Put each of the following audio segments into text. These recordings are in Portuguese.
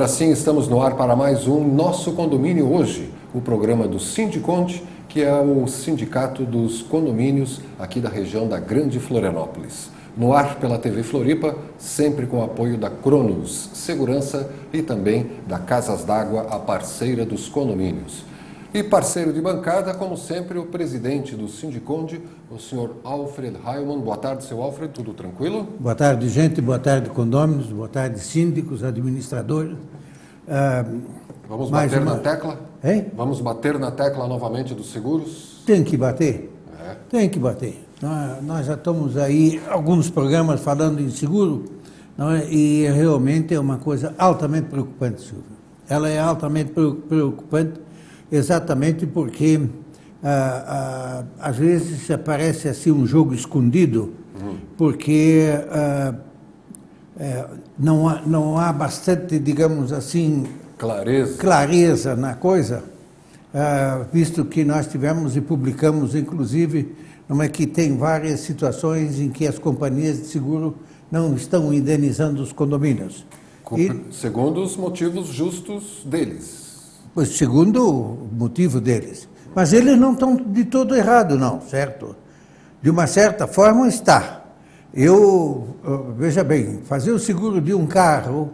agora sim estamos no ar para mais um Nosso Condomínio Hoje, o programa do Sindiconde, que é o sindicato dos condomínios aqui da região da Grande Florianópolis. No ar pela TV Floripa, sempre com o apoio da Cronos Segurança e também da Casas d'Água, a parceira dos condomínios. E parceiro de bancada, como sempre, o presidente do Sindiconde, o senhor Alfred Heilmann. Boa tarde, seu Alfred, tudo tranquilo? Boa tarde, gente, boa tarde, condôminos, boa tarde, síndicos, administradores. Vamos bater na tecla? Hein? Vamos bater na tecla novamente dos seguros? Tem que bater, tem que bater. Nós já estamos aí, alguns programas falando em seguro, não é? E realmente é uma coisa altamente preocupante, Silvio. Ela é altamente preocupante exatamente porque às vezes parece assim um jogo escondido, porque não há bastante, digamos assim, clareza na coisa, visto que nós tivemos e publicamos, inclusive, não é que tem várias situações em que as companhias de seguro não estão indenizando os condomínios. Segundo os motivos justos deles. Segundo o motivo deles. Mas eles não estão de todo errado, não, certo? De uma certa forma está. Veja bem, fazer o seguro de um carro,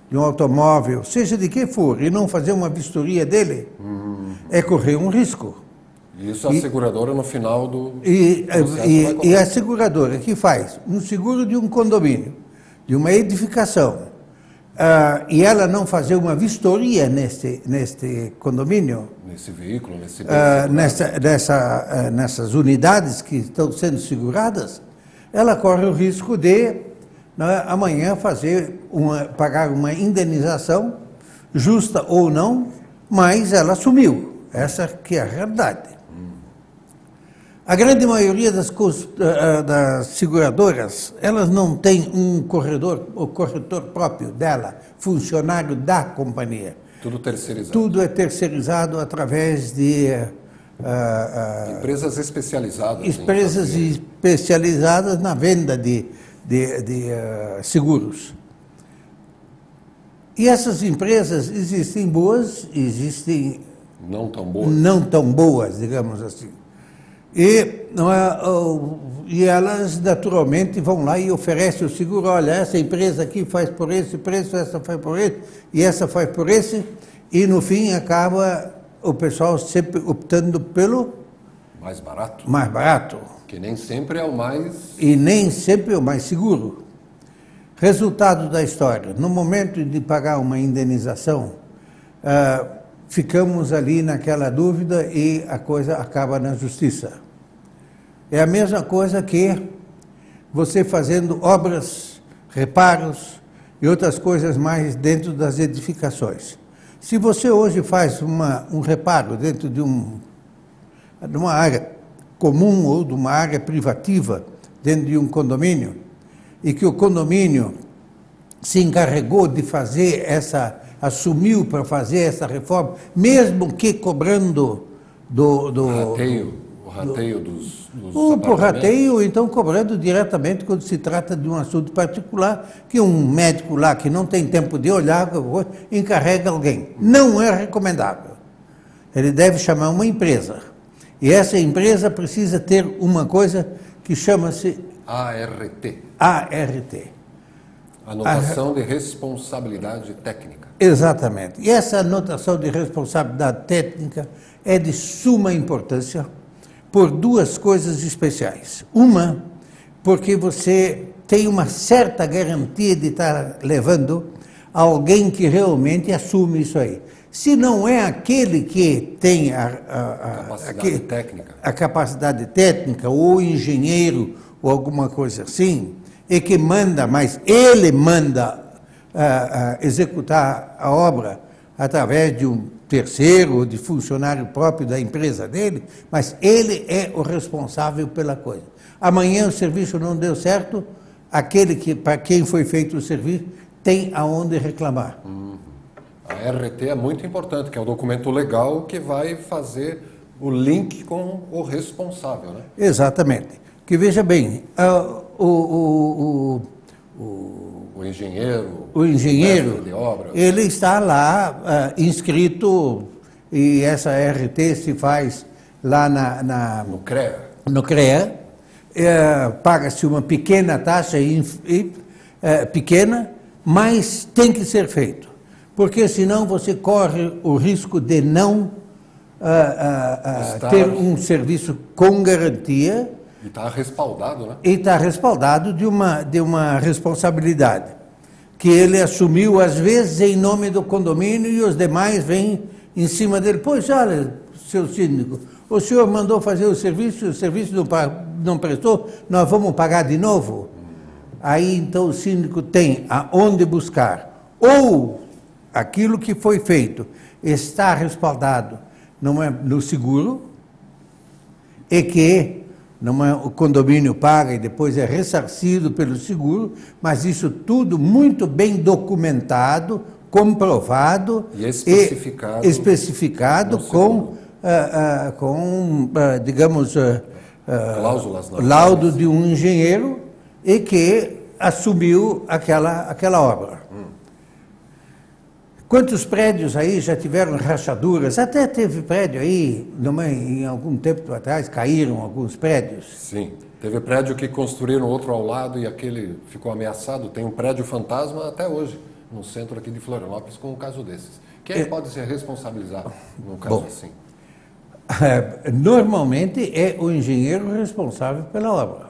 de um automóvel, seja de que for, e não fazer uma vistoria dele, é correr um risco. Isso a seguradora no final do E a seguradora que faz um seguro de um condomínio, de uma edificação, e ela não fazer uma vistoria neste condomínio, nesse veículo, nessas unidades que estão sendo seguradas, ela corre o risco de amanhã pagar uma indenização, justa ou não, mas ela sumiu. Essa que é a realidade. A grande maioria das seguradoras, elas não têm um corretor próprio dela, funcionário da companhia. Tudo terceirizado. Tudo é terceirizado através de... empresas especializadas. Empresas especializadas na venda de seguros. E essas empresas existem boas, existem... Não tão boas. Não tão boas, digamos assim. E elas, naturalmente, vão lá e oferecem o seguro. Olha, essa empresa aqui faz por esse preço, essa faz por esse, e essa faz por esse. E, no fim, acaba o pessoal sempre optando pelo... mais barato. Mais barato. Que nem sempre é o mais... E nem sempre é o mais seguro. Resultado da história. No momento de pagar uma indenização, ficamos ali naquela dúvida e a coisa acaba na justiça. É a mesma coisa que você fazendo obras, reparos e outras coisas mais dentro das edificações. Se você hoje faz um reparo dentro de uma área comum ou de uma área privativa, dentro de um condomínio, e que o condomínio se encarregou de fazer assumiu para fazer essa reforma, mesmo que cobrando o rateio dos por rateio, ou então cobrando diretamente quando se trata de um assunto particular, que um médico lá que não tem tempo de olhar, encarrega alguém. Não é recomendável. Ele deve chamar uma empresa. E essa empresa precisa ter uma coisa que chama-se... ART. Anotação de responsabilidade técnica. Exatamente. E essa anotação de responsabilidade técnica é de suma importância por duas coisas especiais. Uma, porque você tem uma certa garantia de estar levando alguém que realmente assume isso aí. Se não é aquele que tem a capacidade técnica, ou engenheiro, ou alguma coisa assim, e que manda, mas ele manda executar a obra através de um terceiro ou de funcionário próprio da empresa dele, mas ele é o responsável pela coisa. Amanhã o serviço não deu certo, para quem foi feito o serviço tem aonde reclamar. A RT é muito importante, que é o documento legal que vai fazer o link com o responsável, né? Exatamente. Que veja bem, O engenheiro, o engenheiro, mestre de obras. ele está lá inscrito, e essa RT se faz lá No CREA. no CREA, paga-se uma pequena taxa, pequena, mas tem que ser feito, porque senão você corre o risco de não ter um serviço com garantia. E está respaldado, né? E está respaldado de uma responsabilidade que ele assumiu, às vezes, em nome do condomínio, e os demais vêm em cima dele. Pois, olha, seu síndico, o senhor mandou fazer o serviço não prestou, nós vamos pagar de novo? Aí, então, o síndico tem aonde buscar. Ou aquilo que foi feito está respaldado no seguro, e que o condomínio paga e depois é ressarcido pelo seguro, mas isso tudo muito bem documentado, comprovado e especificado digamos, cláusulas, laudo de um engenheiro e que assumiu aquela obra. Quantos prédios aí já tiveram rachaduras? Até teve prédio aí, em algum tempo atrás, caíram alguns prédios. Sim, teve prédio que construíram outro ao lado e aquele ficou ameaçado. Tem um prédio fantasma até hoje, no centro aqui de Florianópolis, com um caso desses. Quem pode ser responsabilizado num caso assim? Normalmente é o engenheiro responsável pela obra.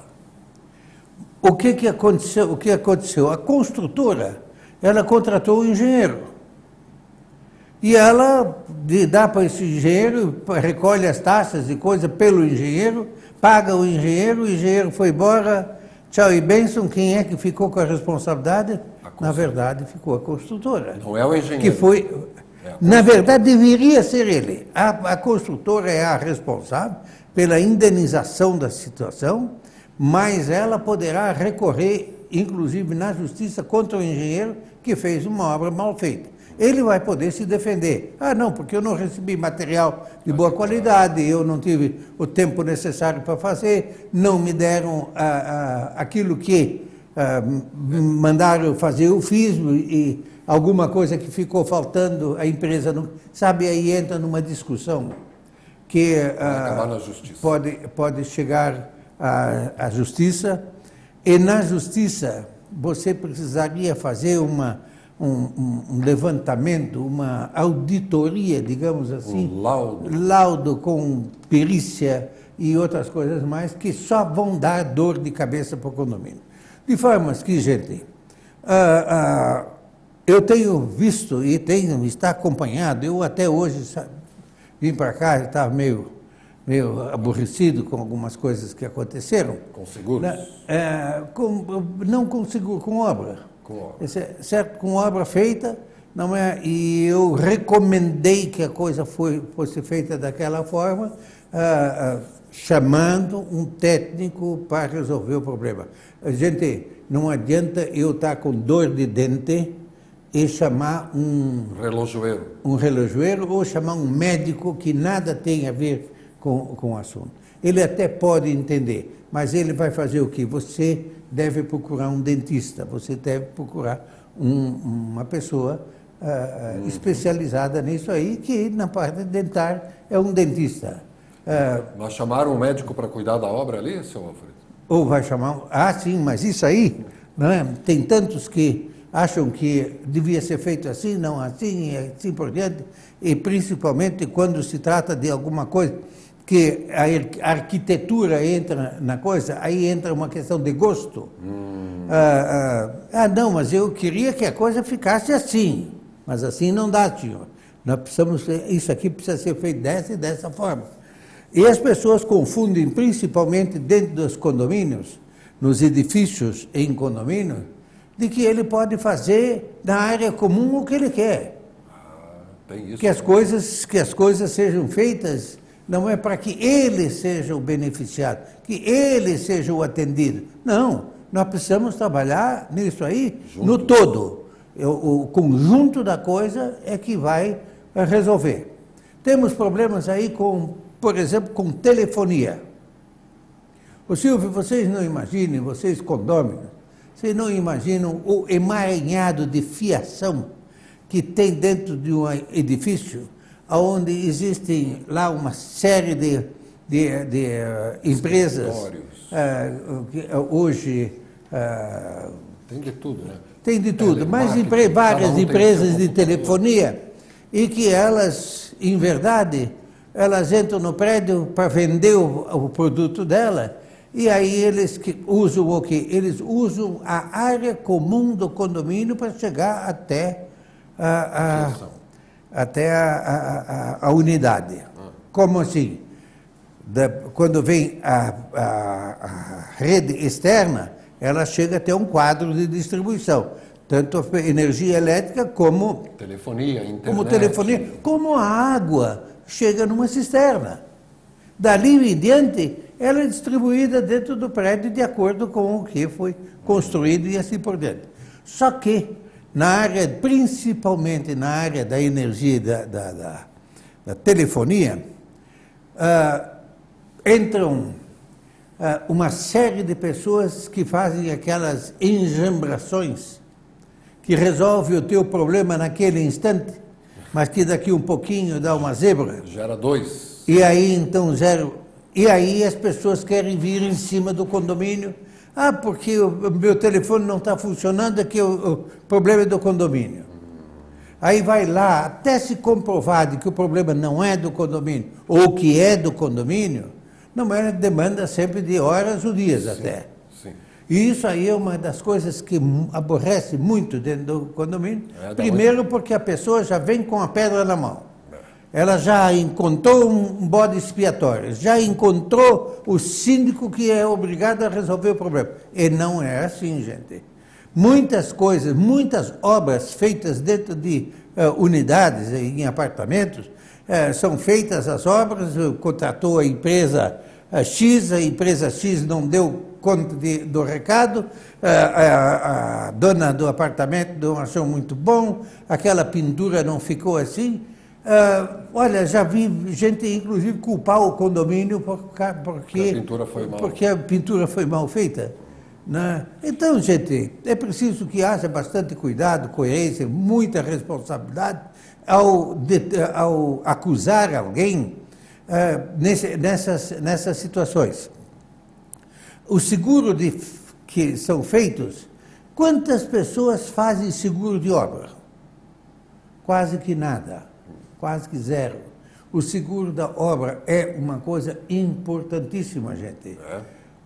O que aconteceu? A construtora, ela contratou o engenheiro. E ela dá para esse engenheiro, recolhe as taxas e coisa pelo engenheiro, paga o engenheiro foi embora, tchau e bênção. Quem é que ficou com a responsabilidade? Na verdade, ficou a construtora. Não é o engenheiro. Que foi, na verdade, deveria ser ele. A construtora é a responsável pela indenização da situação, mas ela poderá recorrer, inclusive na justiça, contra o engenheiro que fez uma obra mal feita. Ele vai poder se defender. Não, porque eu não recebi material de boa qualidade, eu não tive o tempo necessário para fazer, não me deram aquilo que mandaram fazer, eu fiz, e alguma coisa que ficou faltando, a empresa não... Sabe, aí entra numa discussão que acabar na justiça. Pode chegar à justiça, e na justiça você precisaria fazer um levantamento, uma auditoria, digamos assim, laudo com perícia e outras coisas mais, que só vão dar dor de cabeça para o condomínio. De forma que, gente, eu tenho visto e está acompanhado, eu até hoje vim para cá, estava meio aborrecido com algumas coisas que aconteceram. Com seguros? Não com seguro, com obra. Certo, com obra feita, não é? E eu recomendei que a coisa fosse feita daquela forma, chamando um técnico para resolver o problema. Gente, não adianta eu estar com dor de dente e chamar um relojoeiro ou chamar um médico que nada tem a ver com o assunto. Ele até pode entender, mas ele vai fazer o quê? Você deve procurar um dentista, você deve procurar uma pessoa especializada nisso aí, que na parte dentária é um dentista. Mas chamaram um médico para cuidar da obra ali, seu Alfredo? Ou vai chamar... sim, mas isso aí, não é? Tem tantos que acham que devia ser feito assim, não assim, e assim por diante, e principalmente quando se trata de alguma coisa que a arquitetura entra na coisa, aí entra uma questão de gosto. Não, mas eu queria que a coisa ficasse assim, mas assim não dá, senhor. Nós precisamos, isso aqui precisa ser feito dessa e dessa forma. E as pessoas confundem, principalmente dentro dos condomínios, nos edifícios em condomínio, de que ele pode fazer na área comum o que ele quer. Tem isso. Que as coisas sejam feitas, não é para que ele seja o beneficiado, que ele seja o atendido. Não, nós precisamos trabalhar nisso aí, no todo. O conjunto da coisa é que vai resolver. Temos problemas aí por exemplo, com telefonia. Ô Silvio, vocês não imaginem, vocês condôminos, Vocês não imaginam o emaranhado de fiação que tem dentro de um edifício, onde existem lá uma série de empresas que hoje... tem de tudo, né? Tem de tudo, mas várias empresas de telefonia, e que elas, em verdade, elas entram no prédio para vender o produto dela, e aí eles usam o quê? Eles usam a área comum do condomínio para chegar até a unidade. Como assim? Quando vem a rede externa, ela chega até um quadro de distribuição, tanto a energia elétrica como telefonia, internet, como a água chega numa cisterna. Dali em diante, ela é distribuída dentro do prédio de acordo com o que foi construído e assim por diante. Só que, principalmente na área da energia da telefonia, entram uma série de pessoas que fazem aquelas enjambrações que resolve o teu problema naquele instante, mas que daqui um pouquinho dá uma zebra. Gera dois. E aí então E aí as pessoas querem vir em cima do condomínio. Ah, porque o meu telefone não está funcionando, aqui o problema é do condomínio. Aí vai lá, até se comprovar de que o problema não é do condomínio, ou que é do condomínio, não é demanda sempre de horas ou dias até. Sim. E isso aí é uma das coisas que aborrece muito dentro do condomínio. Primeiro porque a pessoa já vem com a pedra na mão. Ela já encontrou um bode expiatório, já encontrou o síndico que é obrigado a resolver o problema. E não é assim, gente. Muitas coisas, muitas obras feitas dentro de unidades, em apartamentos, são feitas as obras, contratou a empresa X, a empresa X não deu conta do recado, a dona do apartamento não achou muito bom, aquela pintura não ficou assim. Olha, já vi gente, inclusive, culpar o condomínio porque a pintura foi mal feita. Né? Então, gente, é preciso que haja bastante cuidado, coerência, muita responsabilidade ao acusar alguém nessas situações. O seguro que são feitos, quantas pessoas fazem seguro de obra? Quase que nada. Quase que zero. O seguro da obra é uma coisa importantíssima, gente.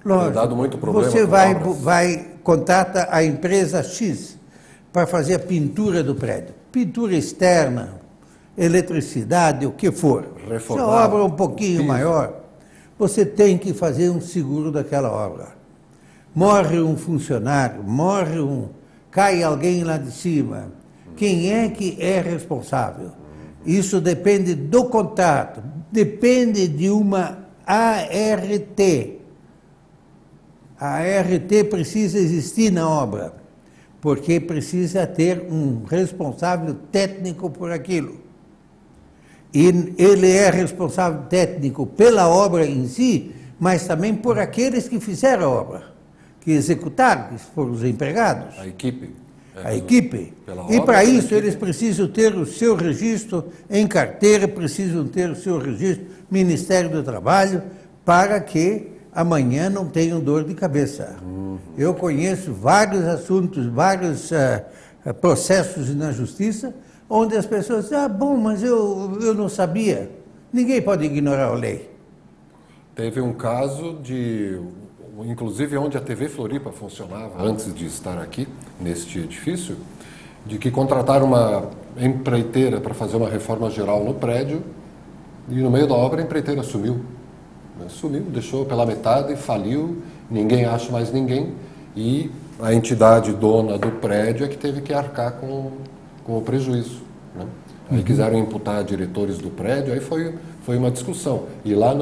Lógico, tem dado muito problema. Você contrata a empresa X para fazer a pintura do prédio. Pintura externa, eletricidade, o que for. Se a obra é um pouquinho maior, você tem que fazer um seguro daquela obra. Morre um funcionário, cai alguém lá de cima. Quem é que é responsável? Isso depende do contrato, depende de uma ART. A ART precisa existir na obra, porque precisa ter um responsável técnico por aquilo. E ele é responsável técnico pela obra em si, mas também por aqueles que fizeram a obra, que executaram, que foram os empregados. A equipe. E para isso eles precisam ter o seu registro em carteira, precisam ter o seu registro no Ministério do Trabalho, para que amanhã não tenham dor de cabeça. Eu conheço vários assuntos, vários processos na justiça, onde as pessoas dizem, bom, mas eu não sabia. Ninguém pode ignorar a lei. Teve um caso inclusive onde a TV Floripa funcionava, antes de estar aqui, neste edifício, de que contrataram uma empreiteira para fazer uma reforma geral no prédio, e no meio da obra a empreiteira sumiu. Sumiu, deixou pela metade, faliu, ninguém acha mais ninguém, e a entidade dona do prédio é que teve que arcar com o prejuízo. Né? Aí quiseram imputar diretores do prédio, aí foi uma discussão. E lá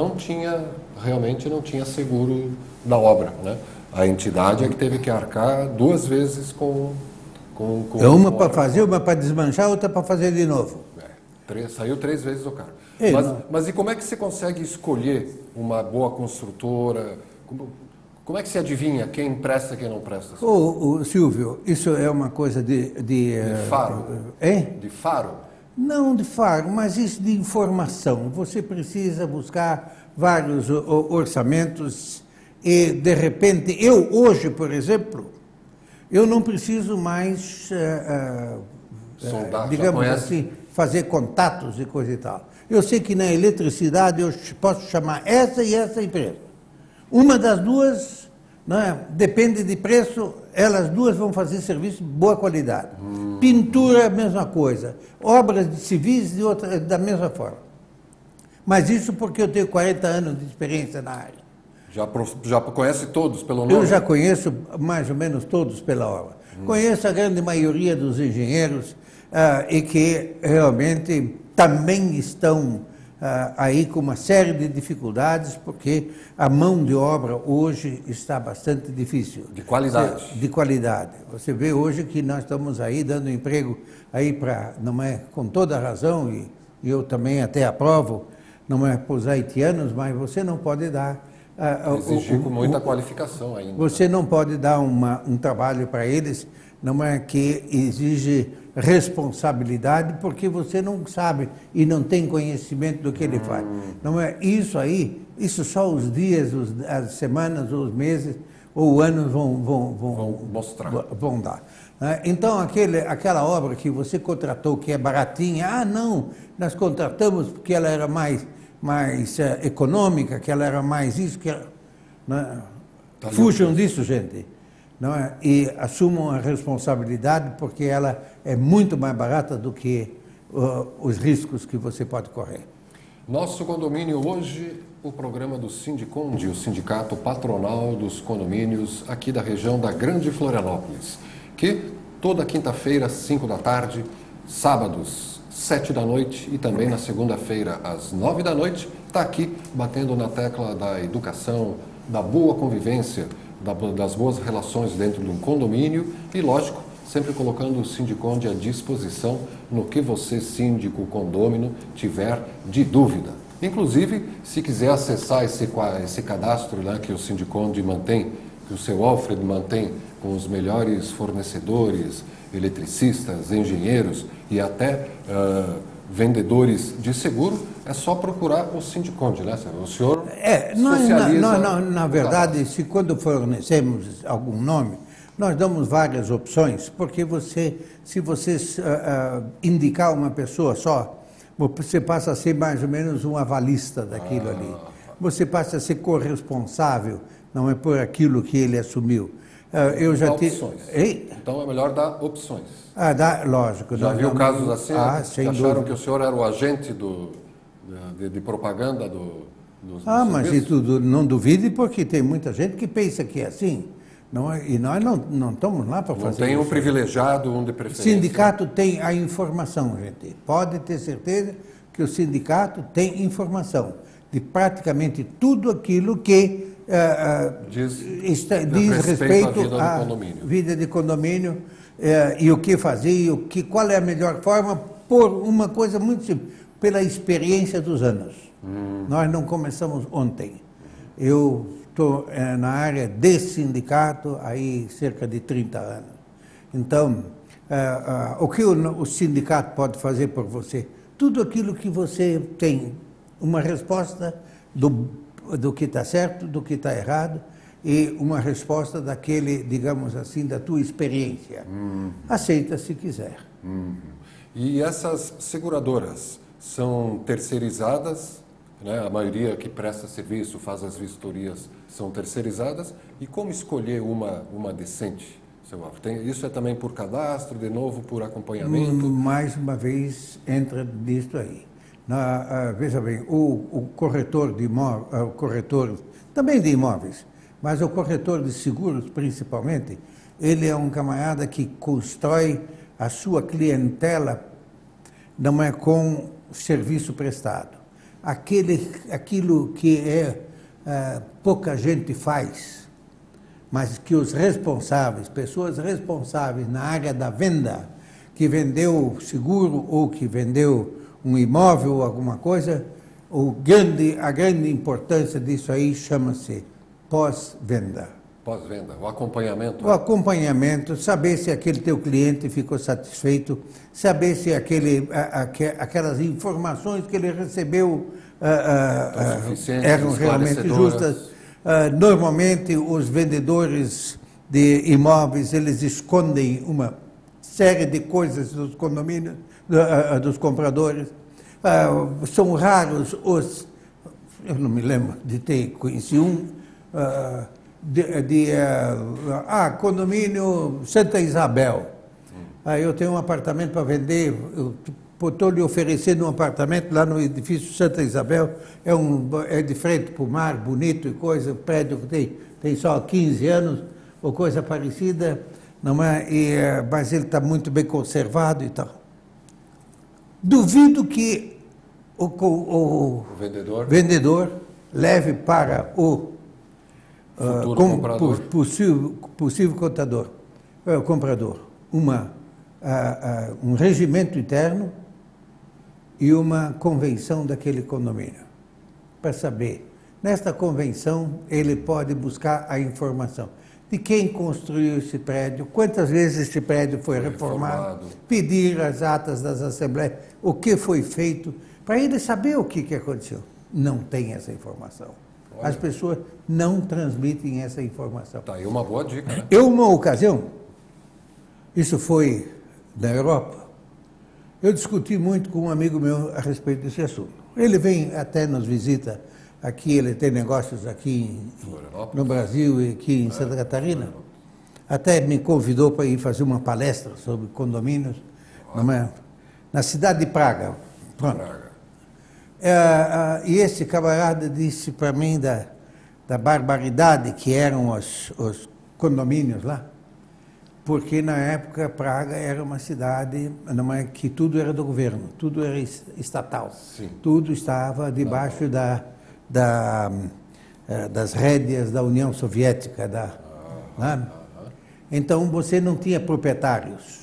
realmente não tinha seguro da obra. Né? A entidade é que teve que arcar 2 vezes com uma para fazer, uma para desmanchar, outra para fazer de novo. Saiu 3 vezes o carro. Mas e como é que você consegue escolher uma boa construtora? Como é que se adivinha quem presta e quem não presta? Ô, Silvio, isso é uma coisa de faro? Hein? De faro? Não de faro, mas isso de informação. Você precisa buscar vários orçamentos e, de repente, eu hoje, por exemplo, eu não preciso mais, Sondar, digamos assim, fazer contatos e coisa e tal. Eu sei que na eletricidade eu posso chamar essa e essa empresa. Uma das duas, né, depende de preço, elas duas vão fazer serviço de boa qualidade. Pintura, a mesma coisa. Obras de civis, da mesma forma. Mas isso porque eu tenho 40 anos de experiência na área. Já conhece todos pelo nome? Eu já conheço mais ou menos todos pela obra. Conheço a grande maioria dos engenheiros e que realmente também estão aí com uma série de dificuldades, porque a mão de obra hoje está bastante difícil. De qualidade. De qualidade. Você vê hoje que nós estamos aí dando emprego aí para, não é, com toda a razão, e eu também até aprovo, não é para os haitianos, mas você não pode dar... Exigir com muita qualificação ainda. Você não pode dar um trabalho para eles, não é, que exige responsabilidade, porque você não sabe e não tem conhecimento do que ele faz. Não é isso aí, isso só os dias, as semanas, os meses ou anos vão mostrar. Vão dar. Então, aquela obra que você contratou, que é baratinha, não, nós contratamos porque ela era mais econômica, que ela era mais isso, que ela, né? Fujam disso, gente. Não é? E assumam a responsabilidade, porque ela é muito mais barata do que os riscos que você pode correr. Nosso condomínio hoje, o programa do Sindiconde, o sindicato patronal dos condomínios aqui da região da Grande Florianópolis, que toda quinta-feira, às 5 da tarde, sábados, 7 da noite e também na segunda-feira, às 9 da noite, está aqui batendo na tecla da educação, da boa convivência, das boas relações dentro de um condomínio e, lógico, sempre colocando o Sindiconde à disposição no que você, síndico, condômino, tiver de dúvida. Inclusive, se quiser acessar esse cadastro, né, que o Sindiconde mantém, que o seu Alfred mantém com os melhores fornecedores, eletricistas, engenheiros e até vendedores de seguro, é só procurar o Sindiconde, né? O senhor socializa... Na verdade, quando fornecemos algum nome, nós damos várias opções, porque se você indicar uma pessoa só, você passa a ser mais ou menos um avalista daquilo ali. Você passa a ser corresponsável, não é, por aquilo que ele assumiu. Eu já opções. Então é melhor dar opções. Lógico. Já viu casos assim? Sem que acharam dúvida. que o senhor era o agente de propaganda dos mas serviços? não duvide, porque tem muita gente que pensa que é assim. E nós não estamos lá para fazer isso. Não tem um privilegiado, um de O preferência. sindicato tem a informação, gente. Pode ter certeza que o sindicato tem informação de praticamente tudo aquilo que diz respeito à vida de condomínio e o que fazer, qual é a melhor forma, por uma coisa muito simples, pela experiência dos anos. Nós não começamos ontem. Eu estou na área de sindicato aí cerca de 30 anos. Então, o que o sindicato pode fazer por você? Tudo aquilo que você tem uma resposta do que está certo, do que está errado, e uma resposta daquele, digamos assim, da tua experiência. Aceita se quiser. E essas seguradoras são terceirizadas, né? A maioria que presta serviço, faz as vistorias, são terceirizadas. E como escolher uma decente, seu Alfred? Isso é também por cadastro, de novo, por acompanhamento? Mais uma vez, entra nisso aí. Veja bem, o corretor de imóveis, o corretor também de imóveis, mas o corretor de seguros, principalmente, ele é um camarada que constrói a sua clientela, não é com serviço prestado. Aquilo que pouca gente faz, mas que os responsáveis, pessoas responsáveis na área da venda, que vendeu seguro ou que vendeu um imóvel ou alguma coisa, a grande importância disso aí chama-se pós-venda. Pós-venda, o acompanhamento. O acompanhamento, saber se aquele teu cliente ficou satisfeito, saber se aquelas informações que ele recebeu eram realmente justas. Normalmente, os vendedores de imóveis, eles escondem uma série de coisas dos condomínios, dos compradores. São raros os... Eu não me lembro de ter conhecido condomínio Santa Isabel. Eu tenho um apartamento para vender, estou lhe oferecendo um apartamento lá no edifício Santa Isabel, é de frente para o mar, bonito e coisa, o prédio que tem só 15 anos, ou coisa parecida, não é? Mas ele está muito bem conservado e tal. Duvido que o vendedor leve para o possível comprador um regimento interno e uma convenção daquele condomínio, para saber. Nesta convenção, ele pode buscar a informação de quem construiu esse prédio, quantas vezes esse prédio foi reformado, pedir as atas das assembleias, o que foi feito, para ele saber o que aconteceu. Não tem essa informação. Olha. As pessoas não transmitem essa informação. Tá aí uma boa dica, né? Uma ocasião, isso foi na Europa, eu discuti muito com um amigo meu a respeito desse assunto. Ele vem até nos visita aqui, ele tem negócios aqui no Brasil e aqui em Santa Catarina. Até me convidou para ir fazer uma palestra sobre condomínios na cidade de Praga. Pronto. E esse camarada disse para mim da barbaridade que eram os condomínios lá, porque na época Praga era uma cidade que tudo era do governo, tudo era estatal. Sim. Tudo estava debaixo das rédeas da União Soviética. Então você não tinha proprietários.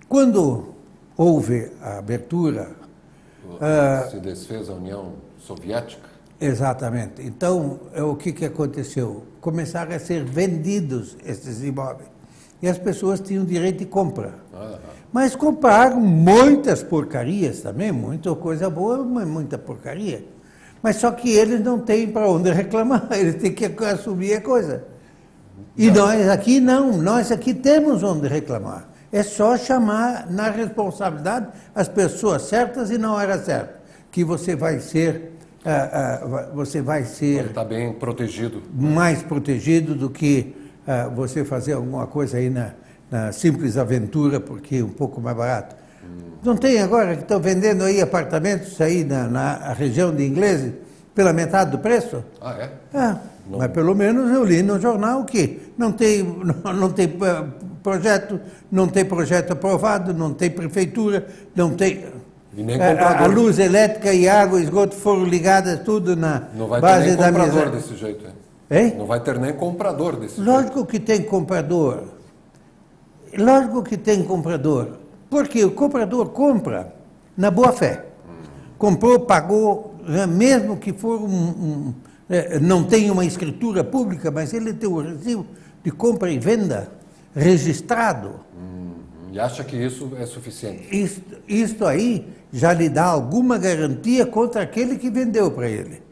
Quando houve a abertura... Se desfez a União Soviética? Exatamente. Então, o que aconteceu? Começaram a ser vendidos esses imóveis. E as pessoas tinham direito de compra. Mas compraram muitas porcarias também, muita coisa boa, mas muita porcaria. Mas só que eles não têm para onde reclamar, eles têm que assumir a coisa. E nós aqui não, nós aqui temos onde reclamar. É só chamar na responsabilidade as pessoas certas e na hora certa, que você vai ser... Está bem protegido. Mais protegido do que você fazer alguma coisa aí na simples aventura, porque é um pouco mais barato. Não tem agora que estão vendendo aí apartamentos aí na região de Ingleses pela metade do preço? Mas pelo menos eu li no jornal que não tem projeto, não tem projeto aprovado, não tem prefeitura, não tem... E nem comprador. A luz elétrica e água e esgoto foram ligadas tudo na base da miséria. Não vai ter nem comprador desse jeito, hein? Não vai ter nem comprador desse jeito. Lógico que tem comprador. Lógico que tem comprador. Porque o comprador compra na boa fé. Comprou, pagou, mesmo que for não tenha uma escritura pública, mas ele tem o recibo de compra e venda registrado. E acha que isso é suficiente? Isto aí já lhe dá alguma garantia contra aquele que vendeu para ele.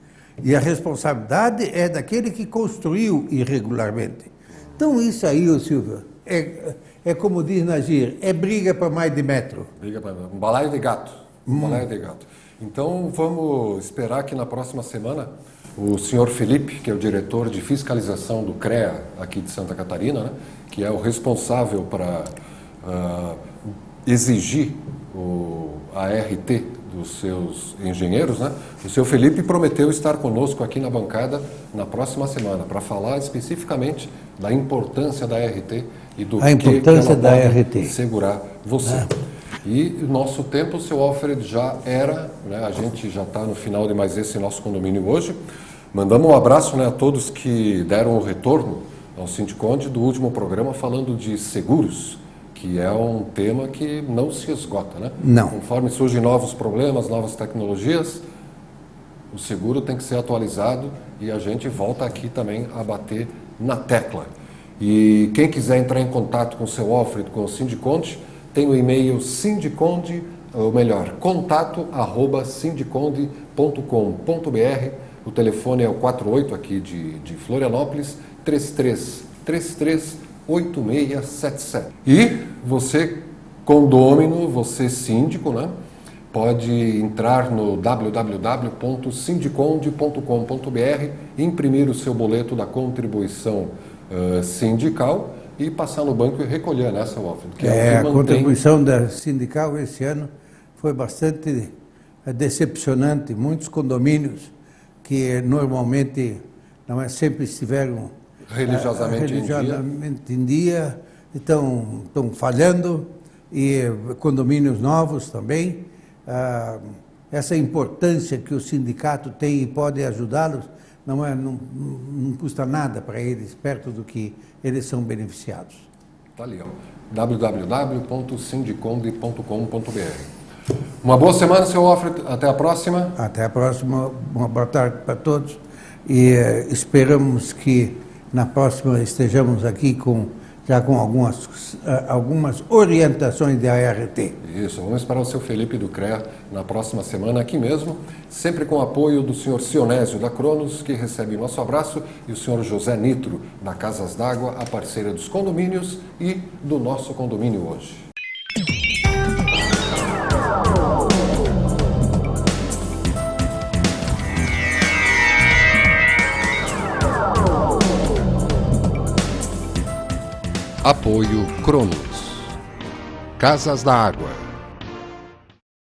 E a responsabilidade é daquele que construiu irregularmente. Então isso aí, ô Silvio, é como diz Nagir, é briga para mais de metro. Briga para um balaio de gato. Um balaio de gato. Então vamos esperar que na próxima semana o senhor Felipe, que é o diretor de fiscalização do CREA aqui de Santa Catarina, né, que é o responsável para exigir a RT dos seus engenheiros, né? O senhor Felipe prometeu estar conosco aqui na bancada na próxima semana para falar especificamente da importância da RT e do que ela pode segurar você. E nosso tempo, seu Alfred, já era, né? A gente já está no final de mais esse nosso condomínio hoje. Mandamos um abraço, né, a todos que deram o retorno ao Sindiconde do último programa falando de seguros, que é um tema que não se esgota, né? Não. Conforme surgem novos problemas, novas tecnologias, o seguro tem que ser atualizado e a gente volta aqui também a bater na tecla. E quem quiser entrar em contato com o seu Alfred, com o Sindiconde, tem o e-mail sindiconde, ou melhor, contato@sindiconde.com.br. O telefone é o 48 aqui de Florianópolis, 3333-8677. E você, condômino, você síndico, né? Pode entrar no www.sindiconde.com.br, imprimir o seu boleto da contribuição sindical e passar no banco e recolher, né, seu Alfredo? Que a contribuição da sindical esse ano foi bastante decepcionante. Muitos condomínios que normalmente não é, sempre estiveram religiosamente em dia estão falhando, e condomínios novos também. Essa importância que o sindicato tem e pode ajudá-los não custa nada para eles, perto do que eles são beneficiados. Está ali, ó, www.sindiconde.com.br. Uma boa semana, seu Alfred. Até a próxima. Até a próxima. Uma boa tarde para todos. E esperamos que na próxima estejamos aqui já com algumas orientações de ART. Isso, vamos esperar o seu Felipe do CREA na próxima semana aqui mesmo, sempre com o apoio do senhor Sionésio da Cronos, que recebe nosso abraço, e o senhor José Nitro, da Casas d'Água, a parceira dos condomínios e do nosso condomínio hoje. Apoio Cronos. Casas d'Água.